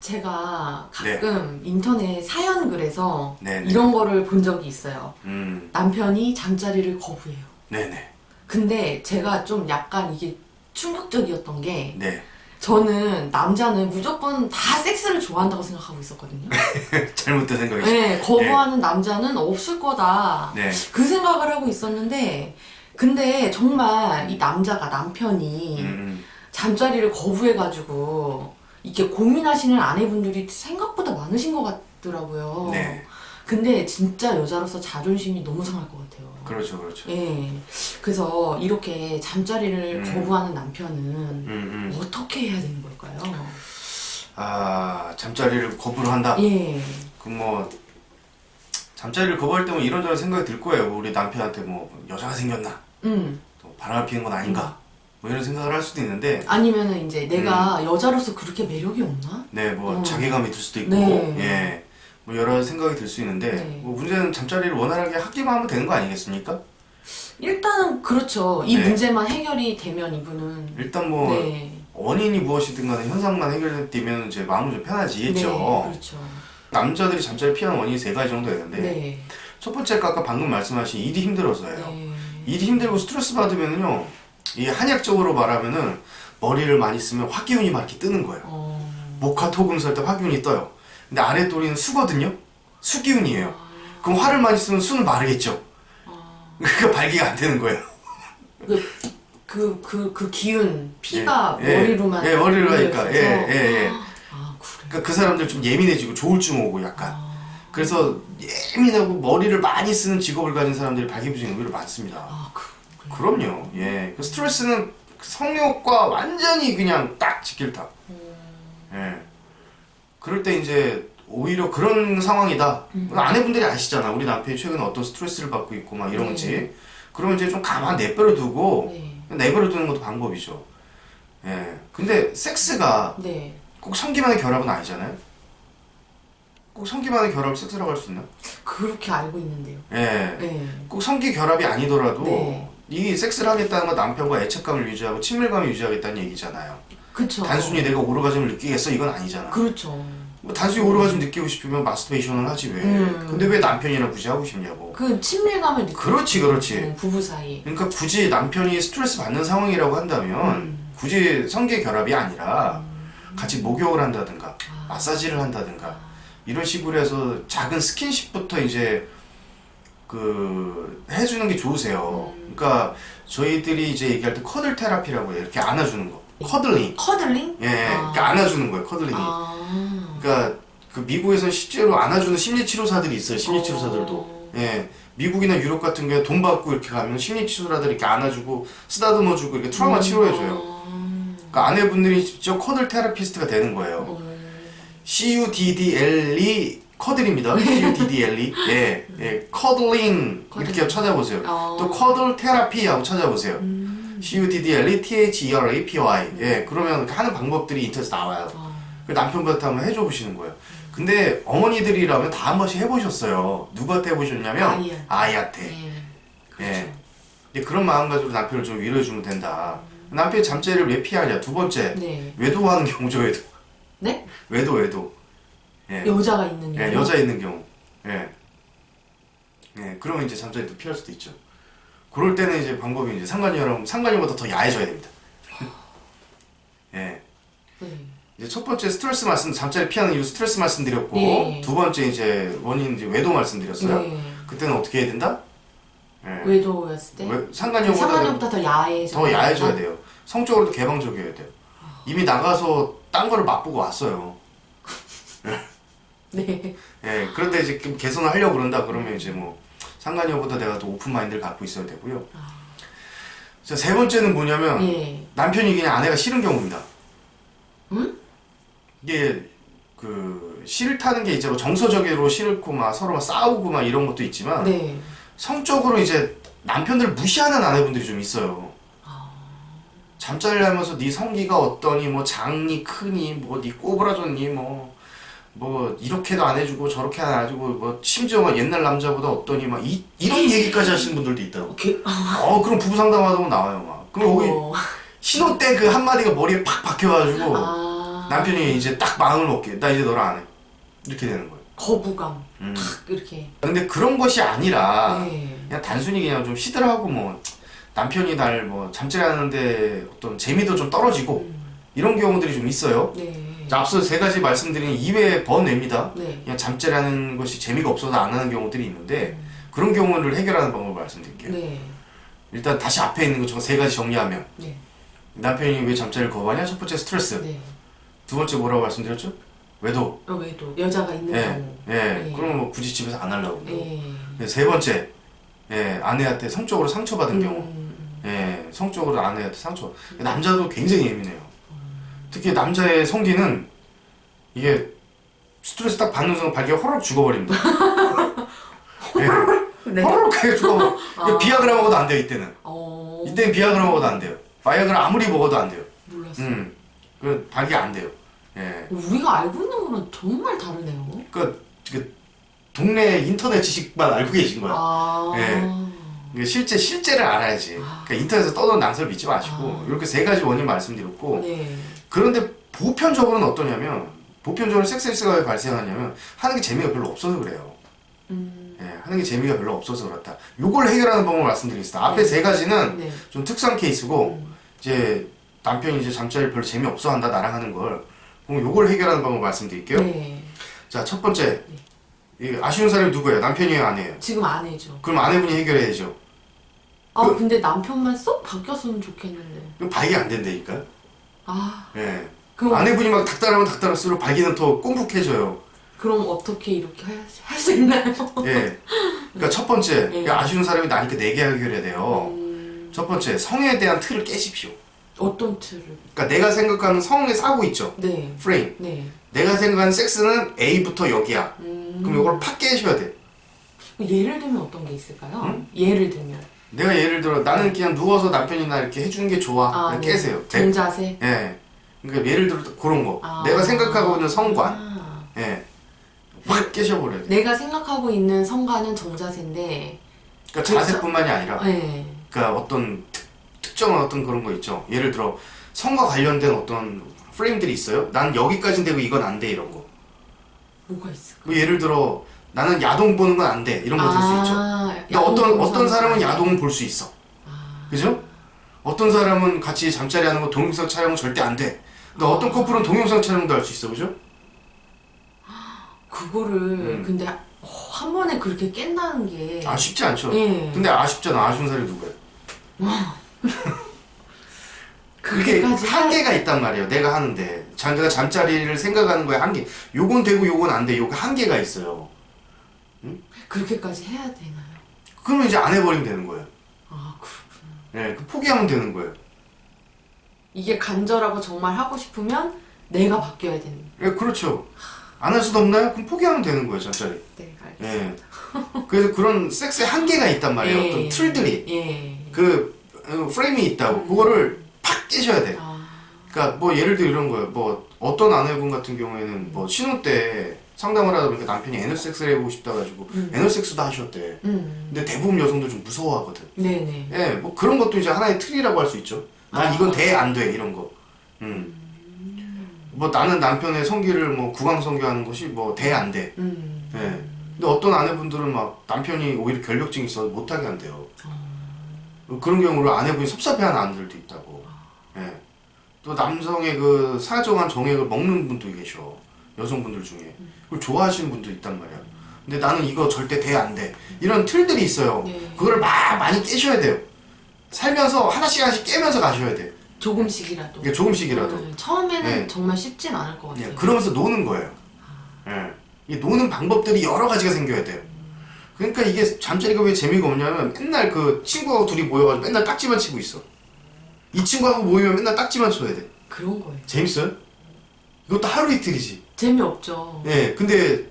제가 네. 가끔 인터넷 사연글에서 네네. 이런 거를 본 적이 있어요. 음. 남편이 잠자리를 거부해요. 네네. 근데 제가 좀 약간 이게 충격적이었던 게 네. 저는 남자는 무조건 다 섹스를 좋아한다고 생각하고 있었거든요. 잘못된 생각이죠. 네, 거부하는 남자는 없을 거다. 네. 그 생각을 하고 있었는데 근데 정말 이 남편이 음. 잠자리를 거부해가지고 이렇게 고민하시는 아내분들이 생각보다 많으신 것 같더라고요. 네. 근데 진짜 여자로서 자존심이 너무 상할 것 같아요. 그렇죠, 그렇죠. 예. 그래서 이렇게 잠자리를 거부하는 남편은 어떻게 해야 되는 걸까요? 아, 잠자리를 거부를 한다. 예. 그럼 뭐 잠자리를 거부할 때 뭐 이런저런 생각이 들 거예요. 우리 남편한테 뭐 여자가 생겼나? 또 바람을 피는 건 아닌가? 뭐 이런 생각을 할 수도 있는데, 아니면은 이제 내가 여자로서 그렇게 매력이 없나? 네, 뭐 자괴감이 들 수도 있고, 네. 예, 뭐 여러 생각이 들 수 있는데, 네. 뭐 문제는 잠자리를 원활하게 하기만 하면 되는 거 아니겠습니까? 일단은 그렇죠. 이 네. 문제만 해결이 되면 이분은 일단 뭐 네. 원인이 무엇이든 간에 현상만 해결되면 이제 마음은 좀 편해지겠죠. 네, 그렇죠. 남자들이 잠자리 피하는 원인이 세 가지 정도 되는데, 네. 첫 번째가 아까 방금 말씀하신 일이 힘들어서예요. 네. 일이 힘들고 스트레스 받으면요, 이 한약적으로 말하면은 머리를 많이 쓰면 화기운이 막 이렇게 뜨는 거예요. 목화토금 쓸 때 화기운이 떠요. 근데 아랫도리는 수거든요. 수기운이에요. 그럼 화를 많이 쓰면 수는 마르겠죠. 그러니까 발기가 안 되는 거예요. 그 기운, 피가 예, 머리로만. 예, 머리로 하니까. 올려있어서. 예. 아, 그래. 그러니까 그 사람들 좀 예민해지고 조울증 오고 약간. 그래서 예민하고 머리를 많이 쓰는 직업을 가진 사람들이 발기부전 의외로 많습니다. 아, 그럼요. 예. 그 스트레스는 성욕과 완전히 그냥 딱 직결타. 예. 그럴 때 이제 오히려 그런 상황이다. 아내분들이 아시잖아. 우리 남편이 최근에 어떤 스트레스를 받고 있고 막 이런 거지. 그러면 이제 좀 가만 내버려 두고 네. 내버려 두는 것도 방법이죠. 예. 근데 섹스가 네. 꼭 성기만의 결합은 아니잖아요. 꼭 성기만의 결합을 섹스라고 할 수 있나? 그렇게 알고 있는데요. 예. 네. 꼭 성기 결합이 아니더라도 네. 이 섹스를 하겠다는 건 남편과 애착감을 유지하고 친밀감을 유지하겠다는 얘기잖아요. 그쵸. 단순히 내가 오르가즘을 느끼겠어 이건 아니잖아. 그렇죠. 뭐 단순히 오르가즘 느끼고 싶으면 마스터베이션을 하지 왜. 근데 왜 남편이랑 굳이 하고 싶냐고. 그 친밀감을 느끼고. 그렇지. 부부 사이. 그러니까 굳이 남편이 스트레스 받는 상황이라고 한다면 굳이 성기 결합이 아니라 같이 목욕을 한다든가 마사지를 한다든가 이런 식으로 해서 작은 스킨십부터 이제 그 해주는 게 좋으세요. 그러니까 저희들이 이제 얘기할 때 커들 테라피라고 해요. 이렇게 안아주는 거. 커들링. 커들링? 예, 이렇게 안아주는 거예요. 커들링이. 그러니까 그 미국에서는 실제로 안아주는 심리치료사들이 있어요. 심리치료사들도. 예, 미국이나 유럽 같은 경우에 돈 받고 이렇게 가면 심리치료사들이 이렇게 안아주고 쓰다듬어주고 이렇게 트라우마 치료해줘요. 그러니까 아내분들이 직접 커들 테라피스트가 되는 거예요. CUDDLE 커들입니다. CUDDLE. 예, 커들링 이렇게 찾아보세요. 또 커들 테라피하고 찾아보세요. CUDDLE THERAPY. 예, 그러면 하는 방법들이 인터넷에 나와요. 그 남편분한테 한번 해줘 보시는 거예요. 근데 어머니들이라면 다 한 번씩 해보셨어요. 누구한테 해보셨냐면 아이한테. 예. 이제 그런 마음가짐으로 남편을 좀 위로해주면 된다. 남편이 잠자리를 왜 피하냐? 두 번째, 네. 외도하는 경우죠. 외도. 네? 외도. 예. 여자가 있는 경우. 예, 여자 있는 경우. 예. 예, 그러면 이제 잠자리도 피할 수도 있죠. 그럴 때는 이제 방법이 이제 상관녀보다 더 야해져야 됩니다. 예. 네. 이제 첫 번째 스트레스 잠자리 피하는 이유 스트레스 말씀드렸고, 네. 두 번째 이제 원인 이제 외도 말씀드렸어요. 네. 그때는 어떻게 해야 된다? 예. 외도였을 때? 상관녀보다 더 야해져. 더 야해져야 돼요. 성적으로도 개방적이어야 돼요. 이미 나가서 딴 거를 맛보고 왔어요. 네. 예, 그런데 이제 좀 개선을 하려고 그런다 그러면 이제 뭐 상관녀보다 내가 더 오픈 마인드를 갖고 있어야 되고요. 자, 세 번째는 뭐냐면 예. 남편이 그냥 아내가 싫은 경우입니다. 응? 이게 그 싫다는 게 이제 뭐 정서적으로 싫고 막 서로 막 싸우고 막 이런 것도 있지만 네. 성적으로 이제 남편들을 무시하는 아내분들이 좀 있어요. 잠자리를 하면서 네 성기가 어떠니 뭐 작니 크니 뭐 네 꼬부라졌니 뭐 이렇게도 안 해주고 저렇게 안 해주고 뭐 심지어 막 옛날 남자보다 어떠니 막 이런 얘기까지 하시는 분들도 있다고. 그럼 부부 상담하다 보면 나와요 막. 그럼 여기 신혼 때 그 한마디가 머리에 팍 박혀가지고 남편이 이제 딱 마음을 먹게 나 이제 너랑 안 해. 이렇게 되는 거예요. 거부감. 탁 이렇게. 근데 그런 것이 아니라 네. 그냥 단순히 그냥 좀 시들하고 뭐 남편이 날 뭐 잠자리하는데 어떤 재미도 좀 떨어지고 이런 경우들이 좀 있어요. 네. 자, 앞서 세 가지 말씀드린 이외의 번외입니다. 네. 그냥 잠자리하는 것이 재미가 없어서 안 하는 경우들이 있는데 그런 경우를 해결하는 방법을 말씀드릴게요. 네. 일단 다시 앞에 있는 거 저 세 가지 정리하면 네. 남편이 왜 잠자리를 거부하냐? 첫 번째 스트레스. 네. 두 번째 뭐라고 말씀드렸죠? 외도. 외도. 여자가 있는 예. 경우. 예. 네. 그러면 뭐 굳이 집에서 안 하려고. 네. 세 번째. 예. 아내한테 성적으로 상처받은 경우. 예. 성적으로 아내한테 상처. 남자도 굉장히 예민해요. 특히 남자의 성기는 이게 스트레스 딱 받는 순간 발기가 호로록 죽어버립니다. 예. 네. 호로록하게 죽어버려. 비아그라 먹어도 안 돼요, 이때는. 이때는 비아그라 먹어도 안 돼요. 바이아그라 아무리 먹어도 안 돼요. 몰랐어요. 그 발기가 안 돼요. 예. 우리가 알고 있는 거랑 정말 다르네요. 그 동네 인터넷 지식만 알고 계신 거야. 아. 실제를 알아야지. 그러니까 인터넷에서 떠도는 낭설 믿지 마시고 이렇게 세 가지 원인 말씀드렸고 네. 그런데 보편적으로는 어떠냐면 보편적으로 섹스가 왜 발생하냐면 하는 게 재미가 별로 없어서 그래요. 예, 하는 게 재미가 별로 없어서 그렇다. 요걸 해결하는 방법을 말씀드리겠습니다. 앞에 세 가지는 네. 좀 특수한 케이스고 이제 남편이 이제 잠자리 별로 재미없어 한다 나랑 하는 걸 그럼 요걸 해결하는 방법을 말씀드릴게요. 네. 자, 첫 번째 이 아쉬운 사람이 누구예요? 남편이에요, 아내예요? 지금 아내죠. 그럼 아내분이 해결해야죠. 근데 남편만 쏙 바뀌었으면 좋겠는데. 그럼 발기 안 된다니까. 예. 그럼 아내분이 막 닥달하면 닥달할수록 발기는 더 꼼묵해져요. 그럼 어떻게 이렇게 할 수 있나요? 예. 그러니까 첫 번째, 네. 그러니까 아쉬운 사람이 나니까 내게 해결해야 돼요. 첫 번째, 성에 대한 틀을 깨십시오. 어떤 틀을? 그러니까 내가 생각하는 성에 싸고 있죠. 네. 프레임. 네. 내가 생각하는 섹스는 A부터 여기야. 그럼 이걸 팍 깨셔야 돼. 예를 들면 어떤 게 있을까요? 예를 들면. 내가 예를 들어 나는 그냥 누워서 남편이나 이렇게 해주는 게 좋아. 그냥 네. 깨세요. 정자세? 예. 그러니까 예를 들어 그런 거. 내가 생각하고 있는 성관. 예. 확 깨셔버려야 돼. 내가 생각하고 있는 성관은 정자세인데. 그러니까 자세뿐만이 아니라. 네. 그러니까 어떤 특정한 어떤 그런 거 있죠. 예를 들어 성과 관련된 어떤 프레임들이 있어요. 난 여기까지는 되고 이건 안 돼 이런 거. 뭐가 있을까? 뭐 예를 들어 나는 야동 보는 건 안 돼 이런 거 들 수 있죠. 근데 어떤 사람은 야동을 볼 수 있어. 그죠? 어떤 사람은 같이 잠자리 하는 거 동영상 촬영은 절대 안 돼. 근데 어떤 커플은 동영상 촬영도 할 수 있어. 그죠? 그거를 근데 한 번에 그렇게 깬다는 게 쉽지 않죠. 예. 근데 아쉽잖아. 아쉬운 사람이 누구야? 그게 그렇게까지 한계가 있단 말이에요. 내가 하는데 내가 잠자리를 생각하는 거에 한계. 요건 되고 요건 안 돼. 요거 한계가 있어요. 그렇게까지 해야 되나요? 그러면 이제 안 해버리면 되는 거예요. 그렇구나. 예, 포기하면 되는 거예요. 이게 간절하고 정말 하고 싶으면 내가 바뀌어야 되는. 예, 그렇죠. 안 할 수도 없나요? 그럼 포기하면 되는 거예요, 잠자리. 네, 알겠습니다. 예. 그래서 그런 섹스의 한계가 있단 말이에요. 예. 어떤 틀들이. 예. 프레임이 있다고. 그거를 팍 깨셔야 돼. 그러니까 뭐 예를 들어 이런 거예요. 뭐 어떤 아내분 같은 경우에는 뭐 신혼 때 상담을 하다 보니까 남편이 애널 섹스를 해보고 싶다 가지고 애널 섹스도 하셨대. 근데 대부분 여성들 좀 무서워하거든. 네네. 예, 뭐 그런 것도 이제 하나의 틀이라고 할 수 있죠. 난 이건 돼, 안 돼, 이런 거. 뭐 나는 남편의 성기를 뭐 구강성교하는 것이 뭐 돼, 안 돼. 예. 근데 어떤 아내분들은 막 남편이 오히려 결벽증이 있어서 못하게 한대요. 그런 경우로 아내분이 섭섭해하는 아내들도 있다고. 예. 또 남성의 그 사정한 정액을 먹는 분도 계셔. 여성분들 중에. 그걸 좋아하시는 분도 있단 말이야. 근데 나는 이거 절대 돼, 안 돼. 이런 틀들이 있어요. 네. 그걸 많이 깨셔야 돼요. 살면서 하나씩 깨면서 가셔야 돼. 조금씩이라도. 이게 조금씩이라도. 네, 처음에는 네. 정말 쉽진 않을 것 같아요. 예, 그러면서 노는 거예요. 예. 이 노는 방법들이 여러 가지가 생겨야 돼요. 그러니까 이게 잠자리가 왜 재미가 없냐면 맨날 그 친구하고 둘이 모여가지고 맨날 딱지만 치고 있어. 이 친구하고 모이면 맨날 딱지만 쳐야 돼. 그런 거예요. 재밌어요? 이것도 하루 이틀이지. 재미없죠. 예, 근데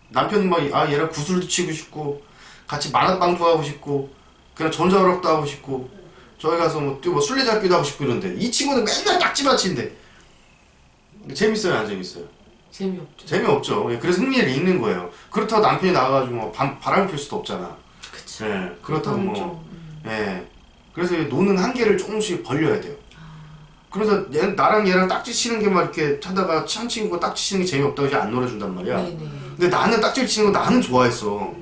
남편은 막 얘랑 구슬도 치고 싶고 같이 만화방도 하고 싶고 그냥 전자오락도 하고 싶고 저희 가서 뭐 술래잡기도 하고 싶고 이런데 이 친구는 맨날 딱지만 치는데 재밌어요, 안 재밌어요? 재미없죠. 재미없죠. 예, 그래서 흥미를 잃는 거예요. 그렇다고 남편이 나가가지고 뭐 바람을 필 수도 없잖아. 그치. 예, 그렇다고 그건 뭐. 좀, 예. 그래서 이 노는 한계를 조금씩 벌려야 돼요. 그래서 나랑 얘랑 딱지 치는 게 막 이렇게 하다가 한 친구가 딱지 치는 게 재미없다고 이제 안 놀아준단 말이야. 네네. 근데 나는 딱지를 치는 거 나는 좋아했어.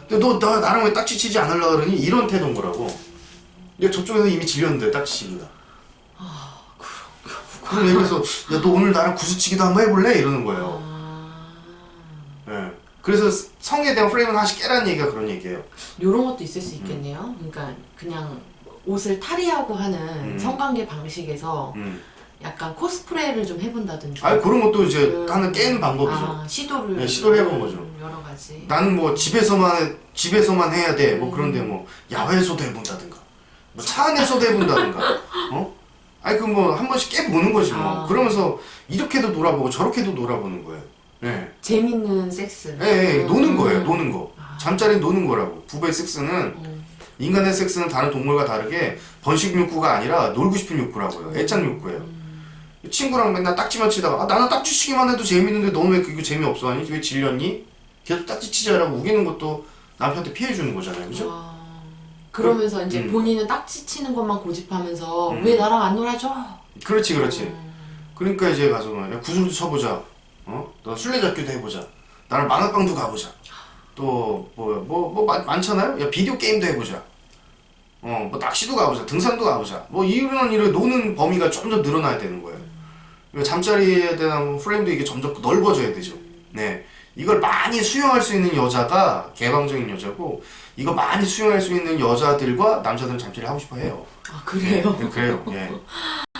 근데 너 나랑 왜 딱지 치지 않으려고 그러니? 이런 태도인 거라고. 근데 저쪽에서 이미 질렸는데 딱지 치기가. 그럼 얘기해서 야 너 오늘 나랑 구슬치기도 한번 해볼래? 이러는 거예요. 예. 그래서 성에 대한 프레임을 하나씩 깨라는 얘기가 그런 얘기예요. 요런 것도 있을 수 있겠네요. 그러니까 그냥 옷을 탈의하고 하는 성관계 방식에서 약간 코스프레를 좀 해본다든지. 아니 그런 것도 이제 하는 깨는 방법이죠. 시도를. 네, 시도를 해본 거죠. 여러 가지. 나는 뭐 집에서만 해야 돼. 뭐 그런데 뭐 야외에서도 해본다든가, 뭐 차 안에서도 해본다든가, 아니 그 뭐 한 번씩 깨보는 거지 뭐. 그러면서 이렇게도 놀아보고 저렇게도 놀아보는 거예요. 네. 재밌는 섹스. 네, 노는 거예요. 노는 거. 잠자리 노는 거라고. 부부의 섹스는 인간의 섹스는 다른 동물과 다르게 번식 욕구가 아니라 놀고 싶은 욕구라고요. 애착 욕구예요. 친구랑 맨날 딱지만 치다가 나는 딱지 치기만 해도 재밌는데 너는 왜 그거 재미없어 하니? 왜 질렸니? 계속 딱지 치자라고 우기는 것도 남편한테 피해주는 거잖아요. 그죠? 그러면서 이제 본인은 딱지 치는 것만 고집하면서 왜 나랑 안 놀아줘? 그렇지. 그러니까 이제 가서 야, 구슬도 쳐보자. 너 술래잡기도 해보자. 나랑 만화방도 가보자. 또 많잖아요. 야 비디오 게임도 해보자. 뭐 낚시도 가보자. 등산도 가보자. 뭐 이런 노는 범위가 점점 늘어나야 되는 거예요. 잠자리에 대한 프레임도 이게 점점 넓어져야 되죠. 네. 이걸 많이 수용할 수 있는 여자가 개방적인 여자고, 이거 많이 수용할 수 있는 여자들과 남자들은 잠자리를 하고 싶어 해요. 아, 그래요? 네, 그래요. 예.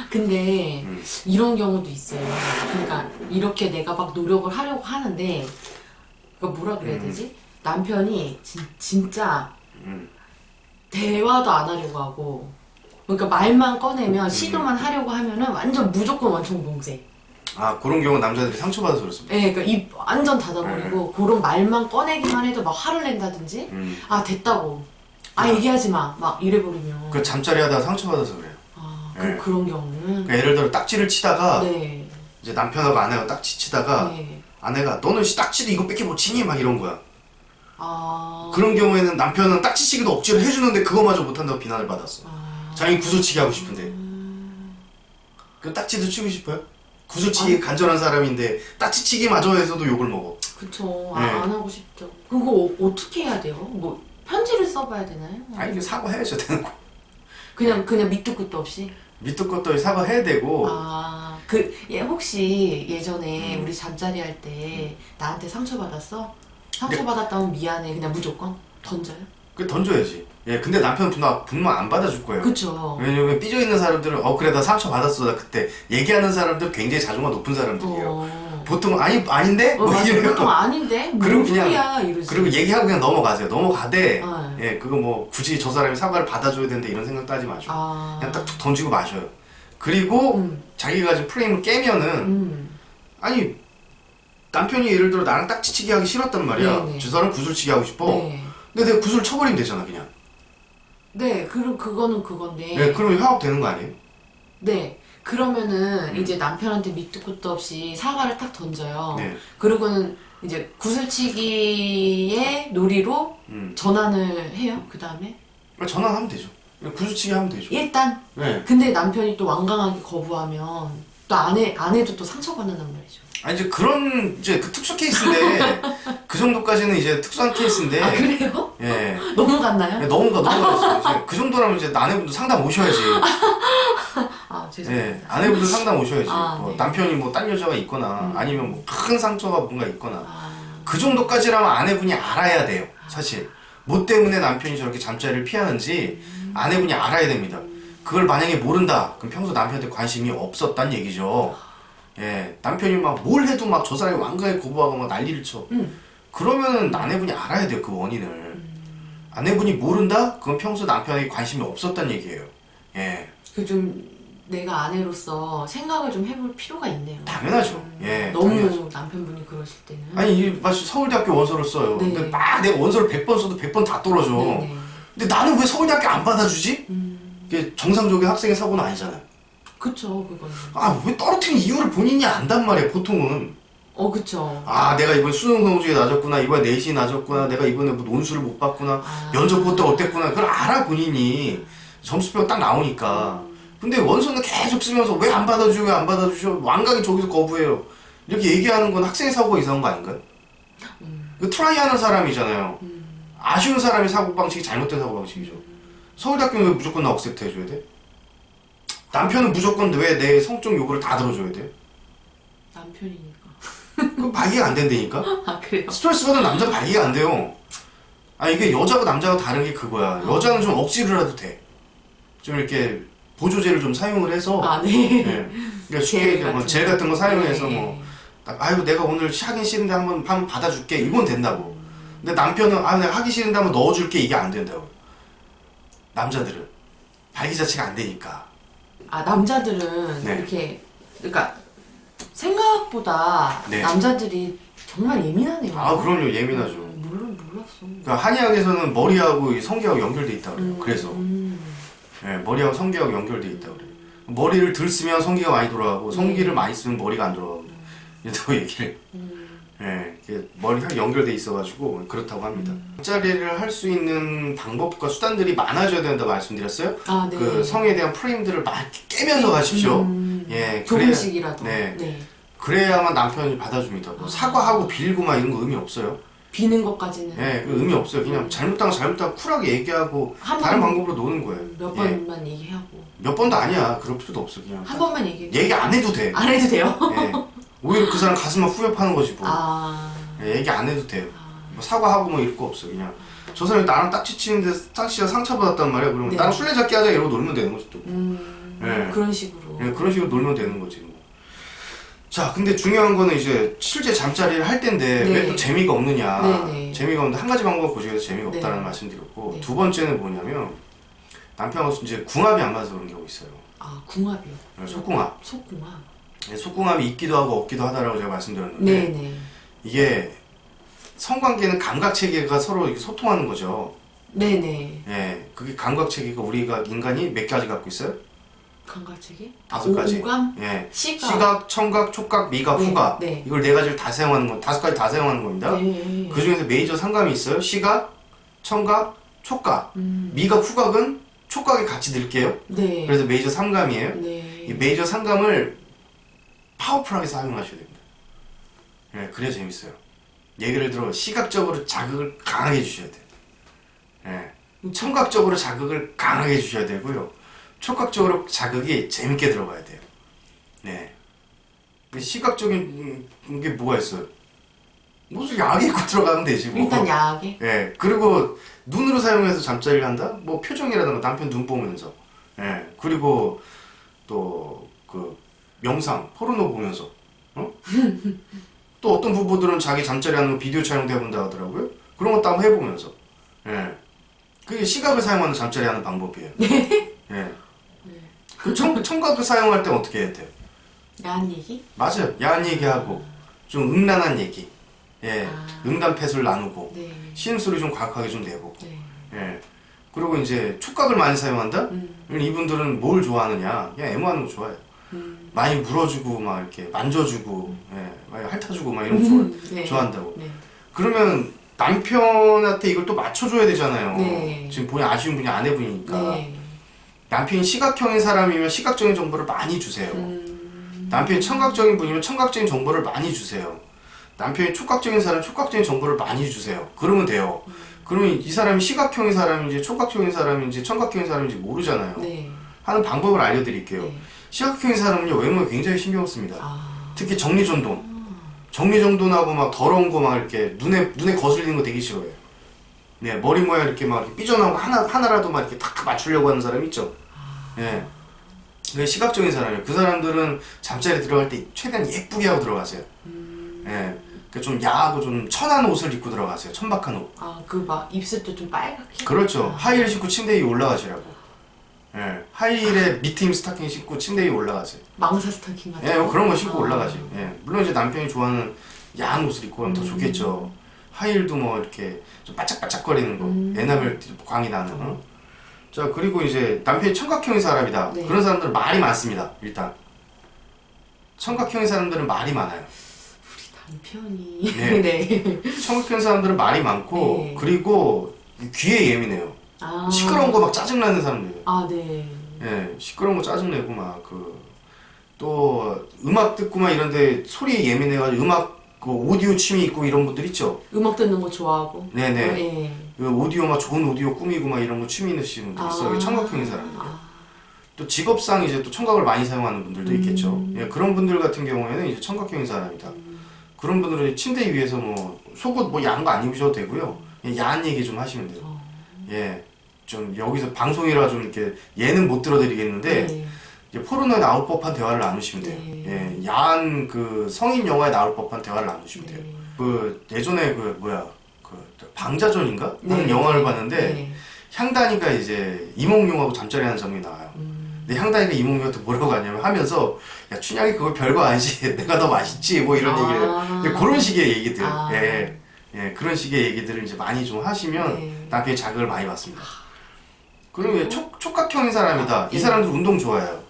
근데 이런 경우도 있어요. 그러니까 이렇게 내가 막 노력을 하려고 하는데, 그러니까 뭐라 그래야 되지? 남편이 진짜 대화도 안 하려고 하고, 그러니까 말만 꺼내면 시도만 하려고 하면은 완전 무조건 원총 봉쇄. 아, 그런 경우 남자들이 상처받아서 그렇습니다. 네, 그러니까 입 완전 닫아버리고 그런 말만 꺼내기만 해도 막 화를 낸다든지, 아 됐다고, 얘기하지 마, 막 이래버리면. 그 잠자리 하다가 상처받아서 그래요. 그런 경우는. 그러니까 예를 들어 딱지를 치다가 네. 이제 남편하고 아내가 딱지 치다가 네. 아내가 너는 딱지도 이거밖에 못 치니? 막 이런 거야. 아. 그런 경우에는 남편은 딱지 치기도 억지로 해주는데 그거마저 못한다고 비난을 받았어. 자기 구슬치기 하고 싶은데. 그 딱지도 치고 싶어요? 구슬치기 간절한 사람인데 딱지치기마저 해서도 욕을 먹어. 그쵸. 네. 안 하고 싶죠. 그거 어떻게 해야 돼요? 뭐 편지를 써봐야 되나요? 아니 그 사과해야죠 되는 거. 그냥 밑도 끝도 없이. 밑도 끝도 사과해야 되고. 혹시 예전에 우리 잠자리 할 때 나한테 상처받았어? 상처받았다면 미안해. 그냥 무조건 던져요? 그 던져야지. 예, 근데 남편은 분명 안 받아줄 거예요. 그쵸. 왜냐면 삐져 있는 사람들은 그래 나 상처 받았어 나 그때 얘기하는 사람들 굉장히 자존감 높은 사람들이에요. 보통 아닌데 뭐 맞아. 이래요. 보통 아닌데 그리고 뭔 소리야 이러지. 그리고 얘기하고 그냥 넘어가세요. 넘어가되 네. 예 그거 뭐 굳이 저 사람이 사과를 받아줘야 되는데 이런 생각도 하지 마시고 그냥 딱 툭 던지고 마셔요. 그리고 자기가 지금 프레임을 깨면은 아니 남편이 예를 들어 나랑 딱지치기 하기 싫었단 말이야. 네네. 저 사람 구슬치기 하고 싶어. 네. 근데 내가 구슬 쳐버리면 되잖아 그냥. 네, 그거는 그건데. 네, 그러면 화합 되는 거 아니에요? 네. 그러면은 이제 남편한테 밑도 끝도 없이 사과를 딱 던져요. 네. 그리고는 이제 구슬치기의 놀이로 전환을 해요. 그 다음에 전화하면 되죠. 그냥 구슬치기 하면 되죠. 일단. 네. 근데 남편이 또 완강하게 거부하면 또 아내도 또 상처받는단 말이죠. 아니 이제 그런 이제 그 특수 케이스인데 그 정도까지는 이제 특수한 케이스인데. 아 그래요? 예. 넘어갔나요? 네, 넘어갔어요. 그 정도라면 이제 아내분도 상담 오셔야지. 죄송합니다. 네, 아내분도 상담 오셔야지. 네. 남편이 뭐 딴 여자가 있거나 아니면 뭐 큰 상처가 뭔가 있거나 아. 그 정도까지라면 아내분이 알아야 돼요. 사실 뭐 때문에 남편이 저렇게 잠자리를 피하는지 아내분이 알아야 됩니다. 그걸 만약에 모른다, 그럼 평소 남편한테 관심이 없었단 얘기죠. 예, 남편이 막 뭘 해도 막 저 사람이 완강하게 거부하고 막 난리를 쳐. 그러면은 아내분이 알아야 돼요, 그 원인을. 아내분이 모른다? 그건 평소 남편에게 관심이 없었단 얘기예요. 예. 좀 내가 아내로서 생각을 좀 해볼 필요가 있네요. 당연하죠. 예. 너무 당연하죠. 남편분이 그러실 때는. 아니, 마치 서울대학교 원서를 써요. 네. 근데 막 내가 원서를 100번 써도 100번 다 떨어져. 네네. 근데 나는 왜 서울대학교 안 받아주지? 이게 정상적인 학생의 사고는 아니잖아요. 그쵸, 그거는. 왜 떨어뜨린 이유를 본인이 안단 말이야, 보통은. 그쵸. 내가 이번에 수능 성적이 낮았구나, 이번에 내신이 낮았구나, 내가 이번에 뭐 논술을 못 봤구나, 면접 볼 때 어땠구나, 그걸 알아, 본인이. 점수표가 딱 나오니까. 근데 원서는 계속 쓰면서 왜 안 받아주죠? 왜 안 받아주죠? 완강히 저기서 거부해요. 이렇게 얘기하는 건 학생의 사고가 이상한 거 아닌가요? 그 트라이하는 사람이잖아요. 아쉬운 사람이 사고방식이 잘못된 사고방식이죠. 서울대학교는 왜 무조건 나 억셉트 해줘야 돼? 남편은 무조건 왜 내 성적 요구를 다 들어줘야 돼? 남편이니까. 그거 발기가 안 된다니까? 아 그래요? 스트레스 받는 남자는 발기가 안 돼요. 아 이게 여자고 남자가 다른 게 그거야. 여자는 좀 억지로라도 돼. 좀 이렇게 보조제를 좀 사용을 해서 아 네. 네. 그러니까 쉽게 얘기하면 젤 같은 거 사용해서 네. 뭐 아이고 내가 오늘 하긴 싫은데 한번 받아줄게 이건 된다고. 근데 남편은 아 내가 하기 싫은데 한번 넣어줄게 이게 안 된다고. 남자들은 발기 자체가 안 되니까. 아 남자들은 네. 이렇게 그러니까 생각보다 네. 남자들이 정말 예민하네요. 아 그럼요 예민하죠. 물론 몰랐어. 그러니까 한의학에서는 머리하고 이 성기하고 연결돼 있다 그래요. 그래서 네, 머리하고 성기하고 연결돼 있다 그래요. 머리를 덜 쓰면 성기가 많이 돌아가고 성기를 많이 쓰면 머리가 안 돌아가고 이렇다고 얘기를. 네, 이게 머리랑 연결돼 있어가지고 그렇다고 합니다. 잠자리를 할 수 있는 방법과 수단들이 많아져야 된다고 말씀드렸어요. 아 네. 그 성에 대한 프레임들을 막 깨면서 가십시오. 예, 조금씩이라도. 네. 네. 그래야만 남편이 받아줍니다. 뭐 사과하고 빌고 막 이런 거 의미 없어요. 비는 것까지는. 예, 그 의미 없어요. 그냥 잘못하면 쿨하게 얘기하고 한 다른 번, 방법으로 노는 거예요. 몇 예. 번만 얘기하고. 몇 번도 아니야. 그럴 필요도 없어. 그냥 한 번만 얘기해. 얘기 안 해도 돼. 안 해도 돼요? 예. 오히려 그 사람 가슴만 후벼파는 거지 뭐. 아. 예, 얘기 안 해도 돼요. 뭐 사과하고 뭐 이럴 거 없어. 그냥 저 사람이 나랑 딱지 치는데 딱지가 상처받았단 말이야. 그러면 네. 나랑 술래잡기 하자 이러고 놀면 되는 거지 또. 예. 그런 식으로. 예, 그런 식으로 놀면 되는 거지 뭐. 자, 근데 중요한 거는 이제 실제 잠자리를 할 때인데 네. 왜 또 재미가 없느냐. 네. 재미가 없는데 한 가지 방법 고집해서 재미가 없다는 네. 말씀드렸고 네. 두 번째는 뭐냐면 남편하고 이제 궁합이 안 맞아서 그런 경우 있어요. 아 궁합이요. 속궁합. 속궁합. 예, 속궁합이 있기도 하고 없기도 하다라고 제가 말씀드렸는데 네네. 이게 성관계는 감각체계가 서로 이렇게 소통하는 거죠. 네네. 예, 그게 감각체계가 우리가 인간이 몇 가지 갖고 있어요? 감각체계? 5가지. 오감? 예, 시각. 청각, 촉각, 미각, 네, 후각. 네. 이걸 네 가지를 다 사용하는 거, 5가지 다 사용하는 겁니다. 네. 그 중에서 메이저 상감이 있어요. 시각, 청각, 촉각. 미각, 후각은 촉각에 같이 넣을게요. 네. 그래서 메이저 상감이에요. 네. 이 메이저 상감을 파워풀하게 사용하셔야 됩니다. 예, 그래야 재밌어요. 예를 들어 시각적으로 자극을 강하게 해주셔야 돼요. 예, 청각적으로 자극을 강하게 해주셔야 되고요. 촉각적으로 자극이 재밌게 들어가야 돼요. 네. 시각적인 게 뭐가 있어요? 무슨 약이 있고 들어가면 되지 뭐. 일단 야하게. 예. 그리고 눈으로 사용해서 잠자리를 한다? 뭐 표정이라든가 남편 눈 보면서. 예. 그리고 또 그 명상, 포르노 보면서. 어? 또 어떤 부부들은 자기 잠자리 하는 거 비디오 촬영도 해본다 하더라고요. 그런 것도 한번 해보면서. 예. 그게 시각을 사용하는 잠자리 하는 방법이에요. 예. 그 청각을 사용할 때 어떻게 해야 돼요? 야한 얘기? 맞아요. 야한 얘기하고 좀 음란한 얘기. 예. 아. 음담패술 나누고 네. 신음소리 좀 과학하게 좀 내고. 네. 예. 그리고 이제 촉각을 많이 사용한다? 이분들은 뭘 좋아하느냐? 그냥 애무하는 거 좋아해요. 많이 물어주고 막 이렇게 만져주고, 예. 많이 핥아주고 막 이런 거 네. 좋아한다고. 네. 그러면 남편한테 이걸 또 맞춰줘야 되잖아요. 네. 지금 본인 아쉬운 분이 아내분이니까. 네. 남편이 시각형인 사람이면 시각적인 정보를 많이 주세요. 남편이 청각적인 분이면 청각적인 정보를 많이 주세요. 남편이 촉각적인 사람은 촉각적인 정보를 많이 주세요. 그러면 돼요. 그러면 이 사람이 시각형인 사람인지 촉각형인 사람인지 청각형인 사람인지 모르잖아요. 네. 하는 방법을 알려드릴게요. 네. 시각형인 사람은요 외모에 굉장히 신경 씁니다. 아. 특히 정리정돈. 정리정돈하고 막 더러운 거 막 이렇게 눈에 거슬리는 거 되게 싫어해요. 네, 머리 모양 이렇게 막 이렇게 삐져나온 거 하나라도 막 이렇게 탁 맞추려고 하는 사람 있죠. 예. 그 시각적인 사람이에요. 그 사람들은 잠자리 들어갈 때 최대한 예쁘게 하고 들어가세요. 예. 그 좀 야하고 좀 천한 옷을 입고 들어가세요. 천박한 옷. 아, 그 막 입술도 좀 빨갛게. 그렇죠. 하이힐 신고 침대 위에 올라가시라고. 예. 하이힐에 밑임 스타킹 신고 침대 위에 올라가세요. 망사 스타킹 같은 예, 거. 그런 거 신고 올라가세요. 예. 물론 이제 남편이 좋아하는 야한 옷을 입고 하면 더 좋겠죠. 하이힐도 뭐 이렇게 좀 바짝바짝거리는 거. 에나멜 광이 나는 거. 자, 그리고 이제 남편이 청각형인 사람이다. 네. 그런 사람들은 말이 많습니다. 일단. 청각형인 사람들은 말이 많아요. 남편이. 네. 네. 청각형인 사람들은 말이 많고, 네. 그리고 귀에 예민해요. 아. 시끄러운 거 막 짜증나는 사람들. 아, 네. 예, 시끄러운 거 짜증내고 막 또 음악 듣고 막 이런데 소리에 예민해가지고 음악 그 오디오 취미 있고 이런 분들 있죠. 음악 듣는 거 좋아하고. 네네. 예. 그 오디오 막 좋은 오디오 꾸미고 막 이런 거 취미 있으신 분들 있어요. 청각형인 사람들. 또 직업상 이제 또 청각을 많이 사용하는 분들도 있겠죠. 예, 그런 분들 같은 경우에는 이제 청각형인 사람이다. 그런 분들은 침대 위에서 뭐 속옷 뭐 야한 거 안 입으셔도 되고요. 예, 야한 얘기 좀 하시면 돼요. 예, 좀 여기서 방송이라 좀 이렇게 예는 못 들어드리겠는데 네. 이제 포르노에 나올 법한 대화를 나누시면 돼요. 네. 예, 야한 그 성인 영화에 나올 법한 대화를 나누시면 돼요. 네. 그 예전에 그 뭐야 그 방자전인가 하는 네. 영화를 봤는데 네. 향단이가 이제 이몽룡하고 잠자리 하는 장면이 나와요. 근데 향단이가 이몽룡한테 뭐라고 하냐면 하면서 야 춘향이 그거 별거 아니지 내가 더 맛있지 뭐 이런 얘기를 그런 식의 얘기들 예, 그런 식의 얘기들을 이제 많이 좀 하시면 네. 남편이 자극을 많이 받습니다. 그러면 촉각형인 사람이다. 이 사람들 운동 좋아해요.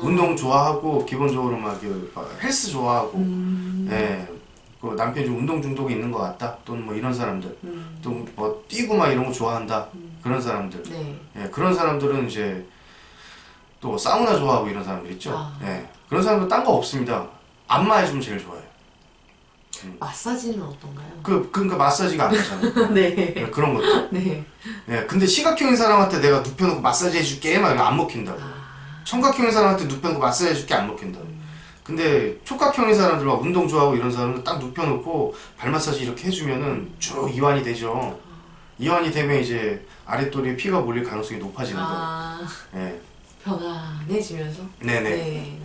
운동 좋아하고 기본적으로 막 헬스 좋아하고 예, 그 남편이 좀 운동 중독이 있는 것 같다. 또는 뭐 이런 사람들 또 뭐 뛰고 막 이런 거 좋아한다. 그런 사람들 네. 예, 그런 사람들은 이제 또 사우나 좋아하고 이런 사람들 있죠. 예, 그런 사람들 딴 거 없습니다. 안마 해주면 제일 좋아요. 마사지는 어떤가요? 그러니까 마사지가 안 되잖아요. 네. 예, 그런 것도. 네. 예, 근데 시각형인 사람한테 내가 눕혀놓고 마사지 해줄게 막 이거 안 먹힌다고. 청각형인 사람한테 눕혀놓고 마사지 해줄게 안 먹힌다고. 근데 촉각형인 사람들 막 운동 좋아하고 이런 사람들 딱 눕혀놓고 발 마사지 이렇게 해주면은 쭉 이완이 되죠. 이완이 되면 이제 아랫도리에 피가 몰릴 가능성이 높아지는 거예요. 예. 편안해지면서. 네네. 네.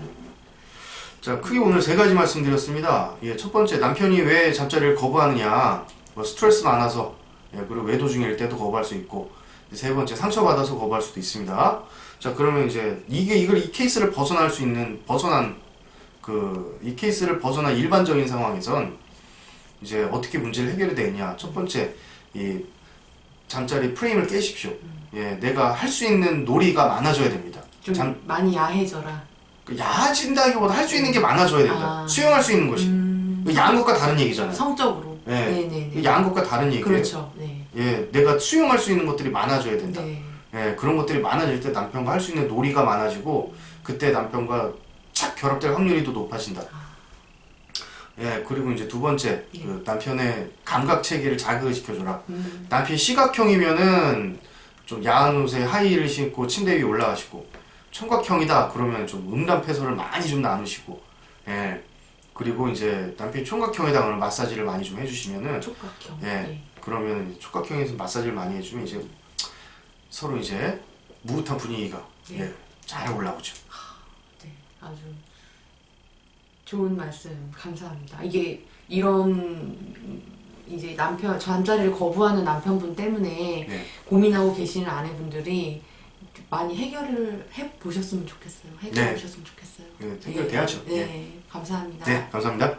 자, 크게 오늘 세 가지 말씀드렸습니다. 예, 첫 번째, 남편이 왜 잠자리를 거부하느냐. 뭐 스트레스 많아서, 예, 그리고 외도 중일 때도 거부할 수 있고, 세 번째, 상처받아서 거부할 수도 있습니다. 자, 그러면 이제 이 케이스를 이 케이스를 벗어난 일반적인 상황에선 이제 어떻게 문제를 해결이 되느냐. 첫 번째, 이 잠자리 프레임을 깨십시오. 예, 내가 할 수 있는 놀이가 많아져야 됩니다. 좀 많이 야해져라. 야해진다기보다 할 수 있는 게 많아져야 된다. 수용할 수 있는 것이. 야한 것과 다른 얘기잖아요. 성적으로. 네. 네네네. 야한 것과 다른 얘기예요. 그렇죠. 네. 예, 내가 수용할 수 있는 것들이 많아져야 된다. 네. 예, 그런 것들이 많아질 때 남편과 할 수 있는 놀이가 많아지고 그때 남편과 착 결합될 확률이 더 높아진다. 예, 그리고 이제 두 번째, 그 남편의 감각 체계를 자극을 시켜줘라. 남편이 시각형이면은 좀 야한 옷에 하이힐을 신고 침대 위에 올라가시고, 청각형이다 그러면 좀 음담패설을 많이 좀 나누시고, 예, 그리고 이제 남편이 총각형이다 그러면 마사지를 많이 좀 해주시면은, 촉각형. 예, 네. 그러면 촉각형에서 마사지를 많이 해주면 이제 서로 이제 무릇한 분위기가 예, 잘 올라오죠. 네, 아주 좋은 말씀 감사합니다. 이게 이런 이제 잠자리를 거부하는 남편분 때문에 네. 고민하고 계시는 아내분들이 많이 해결을 해 보셨으면 좋겠어요. 해결해 보셨으면 좋겠어요. 네, 해결돼야죠. 네, 감사합니다. 네, 감사합니다.